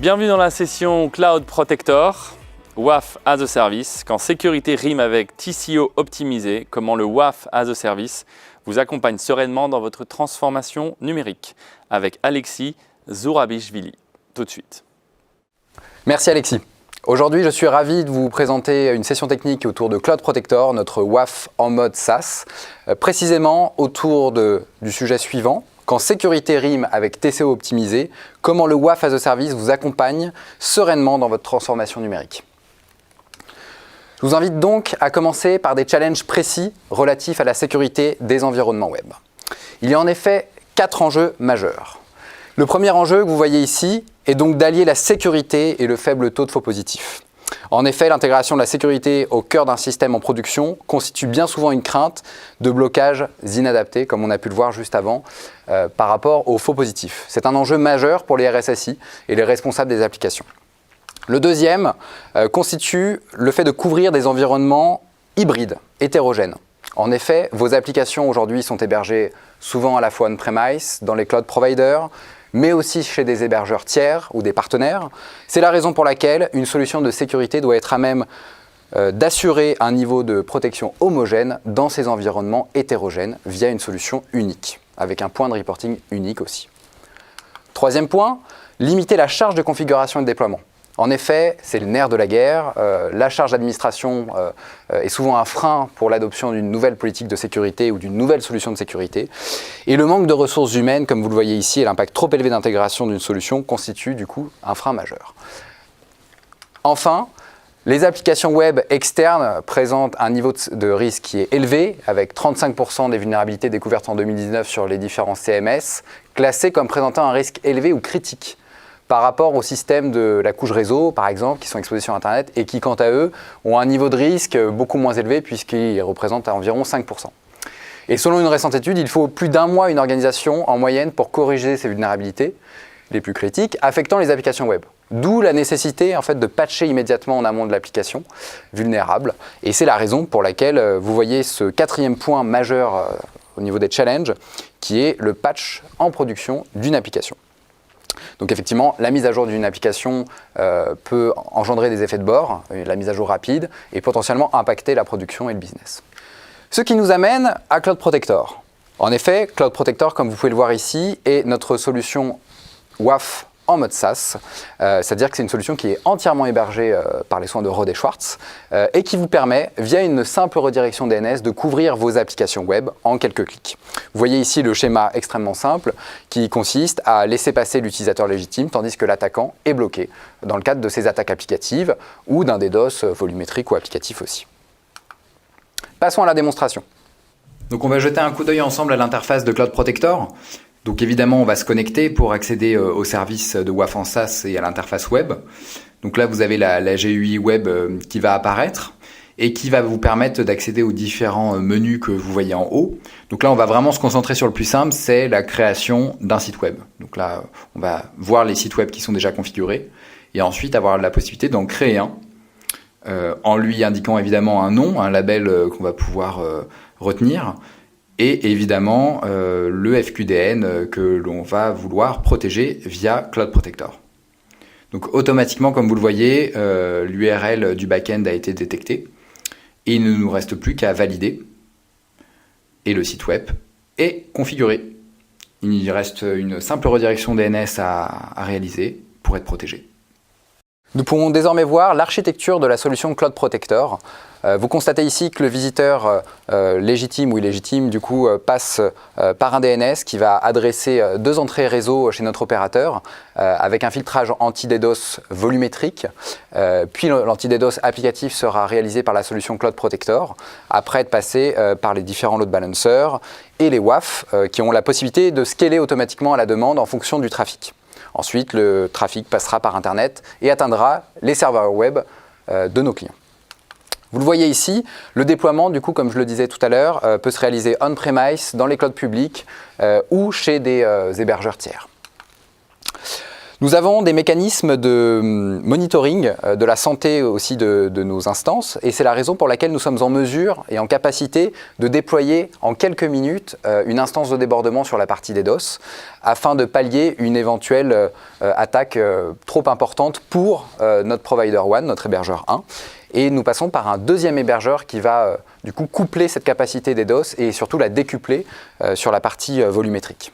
Bienvenue dans la session Cloud Protector, WAF as a Service. Quand sécurité rime avec TCO optimisé, comment le WAF as a Service vous accompagne sereinement dans votre transformation numérique avec Alexis Zourabichvili. Tout de suite. Merci Alexis. Aujourd'hui, je suis ravi de vous présenter une session technique autour de Cloud Protector, notre WAF en mode SaaS, précisément autour du sujet suivant. Quand sécurité rime avec TCO optimisé, comment le WAF as a Service vous accompagne sereinement dans votre transformation numérique. Je vous invite donc à commencer par des challenges précis relatifs à la sécurité des environnements web. Il y a en effet 4 enjeux majeurs. Le premier enjeu que vous voyez ici est donc d'allier la sécurité et le faible taux de faux positifs. En effet, l'intégration de la sécurité au cœur d'un système en production constitue bien souvent une crainte de blocage inadapté, comme on a pu le voir juste avant, par rapport aux faux positifs. C'est un enjeu majeur pour les RSSI et les responsables des applications. Le deuxième constitue le fait de couvrir des environnements hybrides, hétérogènes. En effet, vos applications aujourd'hui sont hébergées souvent à la fois on-premise, dans les cloud providers, mais aussi chez des hébergeurs tiers ou des partenaires. C'est la raison pour laquelle une solution de sécurité doit être à même d'assurer un niveau de protection homogène dans ces environnements hétérogènes via une solution unique, avec un point de reporting unique aussi. Troisième point, limiter la charge de configuration et de déploiement. En effet, c'est le nerf de la guerre. La charge d'administration est souvent un frein pour l'adoption d'une nouvelle politique de sécurité ou d'une nouvelle solution de sécurité. Et le manque de ressources humaines, comme vous le voyez ici, et l'impact trop élevé d'intégration d'une solution constituent du coup un frein majeur. Enfin, les applications web externes présentent un niveau de risque qui est élevé, avec 35% des vulnérabilités découvertes en 2019 sur les différents CMS, classées comme présentant un risque élevé ou critique par rapport au système de la couche réseau, par exemple, qui sont exposés sur Internet et qui, quant à eux, ont un niveau de risque beaucoup moins élevé puisqu'ils représentent à environ 5%. Et selon une récente étude, il faut plus d'1 mois à une organisation en moyenne pour corriger ces vulnérabilités les plus critiques affectant les applications web. D'où la nécessité en fait, de patcher immédiatement en amont de l'application vulnérable. Et c'est la raison pour laquelle vous voyez ce 4e point majeur au niveau des challenges, qui est le patch en production d'une application. Donc effectivement, la mise à jour d'une application peut engendrer des effets de bord, la mise à jour rapide, et potentiellement impacter la production et le business. Ce qui nous amène à Cloud Protector. En effet, Cloud Protector, comme vous pouvez le voir ici, est notre solution WAF en mode SaaS, c'est-à-dire que c'est une solution qui est entièrement hébergée par les soins de Rode et Schwartz et qui vous permet, via une simple redirection DNS, de couvrir vos applications web en quelques clics. Vous voyez ici le schéma extrêmement simple qui consiste à laisser passer l'utilisateur légitime tandis que l'attaquant est bloqué dans le cadre de ses attaques applicatives ou d'un DDoS volumétrique ou applicatif aussi. Passons à la démonstration. Donc on va jeter un coup d'œil ensemble à l'interface de Cloud Protector. Donc évidemment, on va se connecter pour accéder au service de WAF en SaaS et à l'interface web. Donc là, vous avez la GUI web qui va apparaître et qui va vous permettre d'accéder aux différents menus que vous voyez en haut. Donc là, on va vraiment se concentrer sur le plus simple, c'est la création d'un site web. Donc là, on va voir les sites web qui sont déjà configurés et ensuite avoir la possibilité d'en créer un en lui indiquant évidemment un nom, un label qu'on va pouvoir retenir. Et évidemment, le FQDN que l'on va vouloir protéger via Cloud Protector. Donc automatiquement, comme vous le voyez, l'URL du back-end a été détecté. Et il ne nous reste plus qu'à valider. Et le site web est configuré. Il reste une simple redirection DNS à réaliser pour être protégé. Nous pouvons désormais voir l'architecture de la solution Cloud Protector. Vous constatez ici que le visiteur légitime ou illégitime du coup passe par un DNS qui va adresser 2 entrées réseau chez notre opérateur avec un filtrage anti-DDoS volumétrique. Puis l'anti-DDoS applicatif sera réalisé par la solution Cloud Protector après être passé par les différents load balancers et les WAF qui ont la possibilité de scaler automatiquement à la demande en fonction du trafic. Ensuite, le trafic passera par Internet et atteindra les serveurs web de nos clients. Vous le voyez ici, le déploiement, du coup, comme je le disais tout à l'heure, peut se réaliser on-premise, dans les clouds publics ou chez des hébergeurs tiers. Nous avons des mécanismes de monitoring de la santé aussi de nos instances et c'est la raison pour laquelle nous sommes en mesure et en capacité de déployer en quelques minutes une instance de débordement sur la partie DDoS afin de pallier une éventuelle attaque trop importante pour notre provider 1, notre hébergeur 1. Et nous passons par un deuxième hébergeur qui va du coup coupler cette capacité DDoS et surtout la décupler sur la partie volumétrique.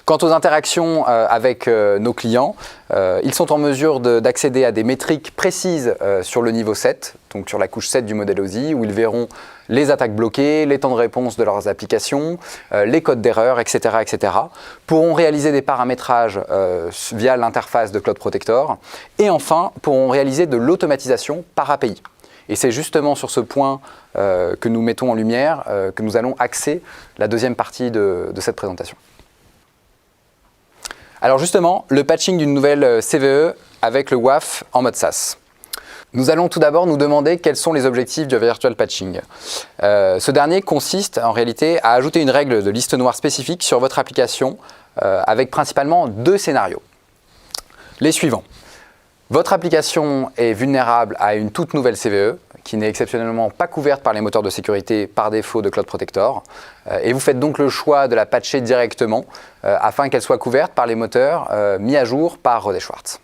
Quant aux interactions avec nos clients, ils sont en mesure d'accéder à des métriques précises sur le niveau 7, donc sur la couche 7 du modèle OSI, où ils verront les attaques bloquées, les temps de réponse de leurs applications, les codes d'erreur, etc., etc. Pourront réaliser des paramétrages via l'interface de Cloud Protector et enfin pourront réaliser de l'automatisation par API. Et c'est justement sur ce point que nous mettons en lumière que nous allons axer la deuxième partie de cette présentation. Alors justement, le patching d'une nouvelle CVE avec le WAF en mode SaaS. Nous allons tout d'abord nous demander quels sont les objectifs du virtual patching. Ce dernier consiste en réalité à ajouter une règle de liste noire spécifique sur votre application avec principalement deux scénarios. Les suivants. Votre application est vulnérable à une toute nouvelle CVE qui n'est exceptionnellement pas couverte par les moteurs de sécurité par défaut de Cloud Protector et vous faites donc le choix de la patcher directement afin qu'elle soit couverte par les moteurs mis à jour par Rohde & Schwartz.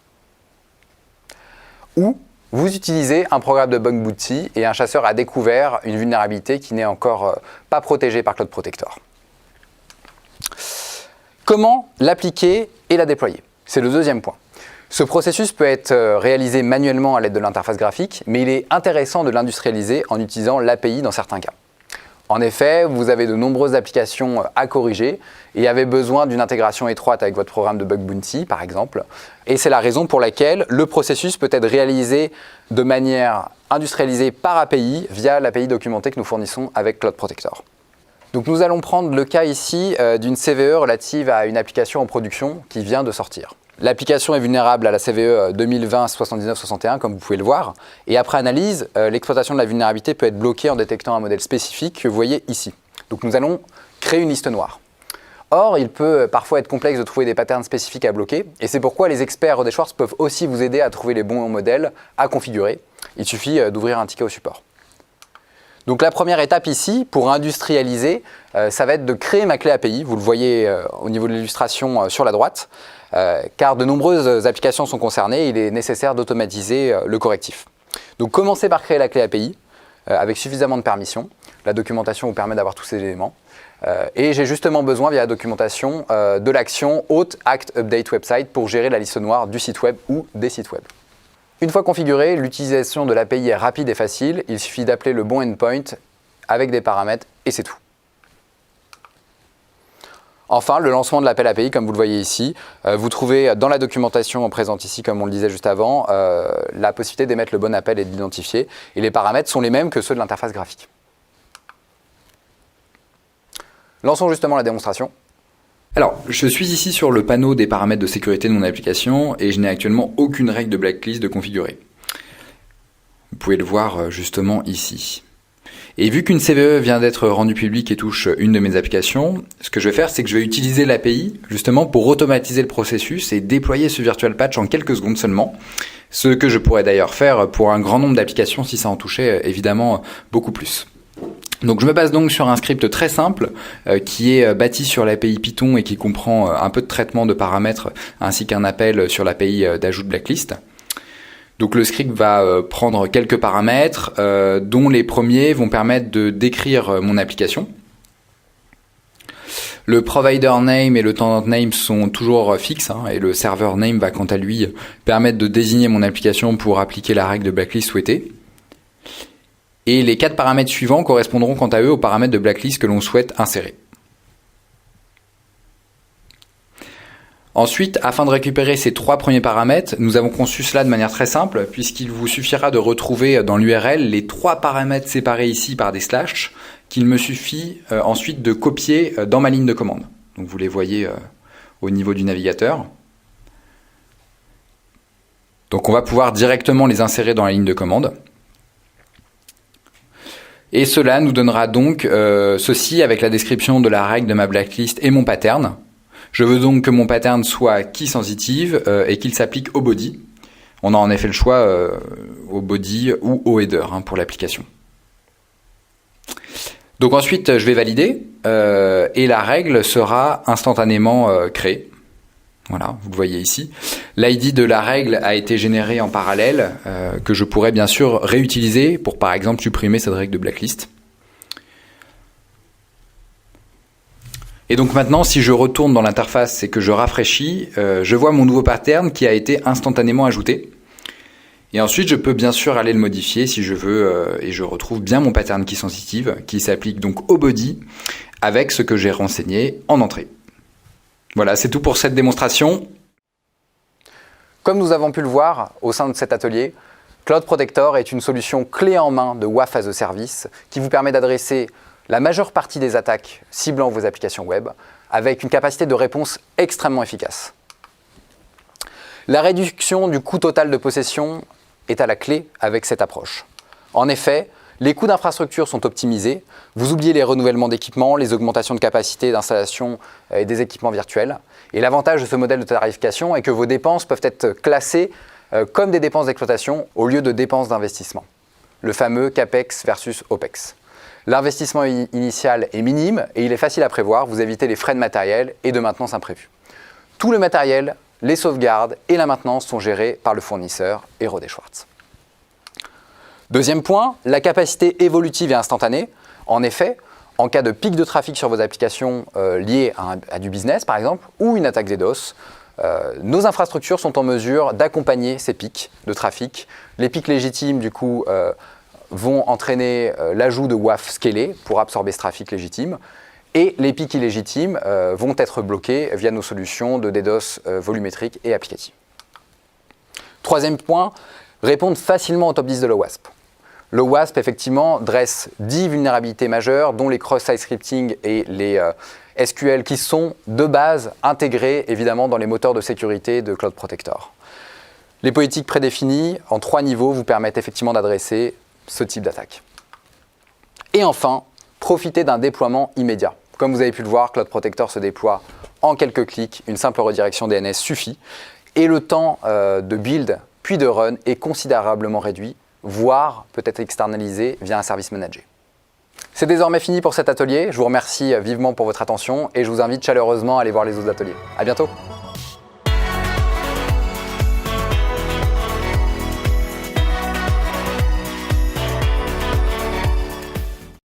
Ou vous utilisez un programme de bug bounty et un chasseur a découvert une vulnérabilité qui n'est encore pas protégée par Cloud Protector. Comment l'appliquer et la déployer? C'est le deuxième point. Ce processus peut être réalisé manuellement à l'aide de l'interface graphique, mais il est intéressant de l'industrialiser en utilisant l'API dans certains cas. En effet, vous avez de nombreuses applications à corriger et avez besoin d'une intégration étroite avec votre programme de bug bounty, par exemple. Et c'est la raison pour laquelle le processus peut être réalisé de manière industrialisée par API via l'API documentée que nous fournissons avec Cloud Protector. Donc nous allons prendre le cas ici d'une CVE relative à une application en production qui vient de sortir. L'application est vulnérable à la CVE 2020-7961, comme vous pouvez le voir. Et après analyse, l'exploitation de la vulnérabilité peut être bloquée en détectant un modèle spécifique que vous voyez ici. Donc nous allons créer une liste noire. Or, il peut parfois être complexe de trouver des patterns spécifiques à bloquer. Et c'est pourquoi les experts Rohde & Schwartz peuvent aussi vous aider à trouver les bons modèles à configurer. Il suffit d'ouvrir un ticket au support. Donc la première étape ici, pour industrialiser, ça va être de créer ma clé API. Vous le voyez au niveau de l'illustration sur la droite. Car de nombreuses applications sont concernées, il est nécessaire d'automatiser le correctif. Donc commencez par créer la clé API avec suffisamment de permissions. La documentation vous permet d'avoir tous ces éléments. Et j'ai justement besoin via la documentation de l'action Auth Act Update Website pour gérer la liste noire du site web ou des sites web. Une fois configuré, l'utilisation de l'API est rapide et facile. Il suffit d'appeler le bon endpoint avec des paramètres et c'est tout. Enfin, le lancement de l'appel API, comme vous le voyez ici, vous trouvez dans la documentation présente ici, comme on le disait juste avant, la possibilité d'émettre le bon appel et de l'identifier. Et les paramètres sont les mêmes que ceux de l'interface graphique. Lançons justement la démonstration. Alors, je suis ici sur le panneau des paramètres de sécurité de mon application et je n'ai actuellement aucune règle de blacklist de configurer. Vous pouvez le voir justement ici. Et vu qu'une CVE vient d'être rendue publique et touche une de mes applications, ce que je vais faire, c'est que je vais utiliser l'API justement pour automatiser le processus et déployer ce virtual patch en quelques secondes seulement. Ce que je pourrais d'ailleurs faire pour un grand nombre d'applications si ça en touchait évidemment beaucoup plus. Donc je me base donc sur un script très simple qui est bâti sur l'API Python et qui comprend un peu de traitement de paramètres ainsi qu'un appel sur l'API d'ajout de blacklist. Donc le script va prendre quelques paramètres dont les premiers vont permettre de décrire mon application. Le provider name et le tenant name sont toujours fixes et le server name va quant à lui permettre de désigner mon application pour appliquer la règle de blacklist souhaitée. Et les 4 paramètres suivants correspondront quant à eux aux paramètres de blacklist que l'on souhaite insérer. Ensuite, afin de récupérer ces 3 premiers paramètres, nous avons conçu cela de manière très simple, puisqu'il vous suffira de retrouver dans l'URL les 3 paramètres séparés ici par des slash, qu'il me suffit ensuite de copier dans ma ligne de commande. Donc vous les voyez au niveau du navigateur. Donc on va pouvoir directement les insérer dans la ligne de commande. Et cela nous donnera donc ceci avec la description de la règle de ma blacklist et mon pattern. Je veux donc que mon pattern soit key sensitive et qu'il s'applique au body. On a en effet le choix au body ou au header pour l'application. Donc ensuite, je vais valider et la règle sera instantanément créée. Voilà, vous le voyez ici. L'ID de la règle a été généré en parallèle que je pourrais bien sûr réutiliser pour par exemple supprimer cette règle de blacklist. Et donc maintenant, si je retourne dans l'interface et que je rafraîchis, je vois mon nouveau pattern qui a été instantanément ajouté. Et ensuite, je peux bien sûr aller le modifier si je veux et je retrouve bien mon pattern key sensitive qui s'applique donc au body avec ce que j'ai renseigné en entrée. Voilà, c'est tout pour cette démonstration. Comme nous avons pu le voir au sein de cet atelier, Cloud Protector est une solution clé en main de WAF as a Service qui vous permet d'adresser la majeure partie des attaques ciblant vos applications web avec une capacité de réponse extrêmement efficace. La réduction du coût total de possession est à la clé avec cette approche. En effet, les coûts d'infrastructure sont optimisés, vous oubliez les renouvellements d'équipements, les augmentations de capacité d'installation et des équipements virtuels. Et l'avantage de ce modèle de tarification est que vos dépenses peuvent être classées comme des dépenses d'exploitation au lieu de dépenses d'investissement. Le fameux CAPEX versus OPEX. L'investissement initial est minime et il est facile à prévoir, vous évitez les frais de matériel et de maintenance imprévus. Tout le matériel, les sauvegardes et la maintenance sont gérés par le fournisseur Hérault & Schwartz. Deuxième point, la capacité évolutive et instantanée. En effet, en cas de pic de trafic sur vos applications liées à du business par exemple, ou une attaque DDoS, nos infrastructures sont en mesure d'accompagner ces pics de trafic. Les pics légitimes du coup vont entraîner l'ajout de WAF scalé pour absorber ce trafic légitime. Et les pics illégitimes vont être bloqués via nos solutions de DDoS volumétrique et applicative. Troisième point, répondre facilement au top 10 de l'OWASP. Le WASP, effectivement, dresse 10 vulnérabilités majeures, dont les cross-site scripting et les SQL qui sont de base intégrés, évidemment, dans les moteurs de sécurité de Cloud Protector. Les politiques prédéfinies, en 3 niveaux, vous permettent effectivement d'adresser ce type d'attaque. Et enfin, profitez d'un déploiement immédiat. Comme vous avez pu le voir, Cloud Protector se déploie en quelques clics, une simple redirection DNS suffit, et le temps de build puis de run est considérablement réduit, voire peut-être externalisé via un service managé. C'est désormais fini pour cet atelier. Je vous remercie vivement pour votre attention et je vous invite chaleureusement à aller voir les autres ateliers. À bientôt.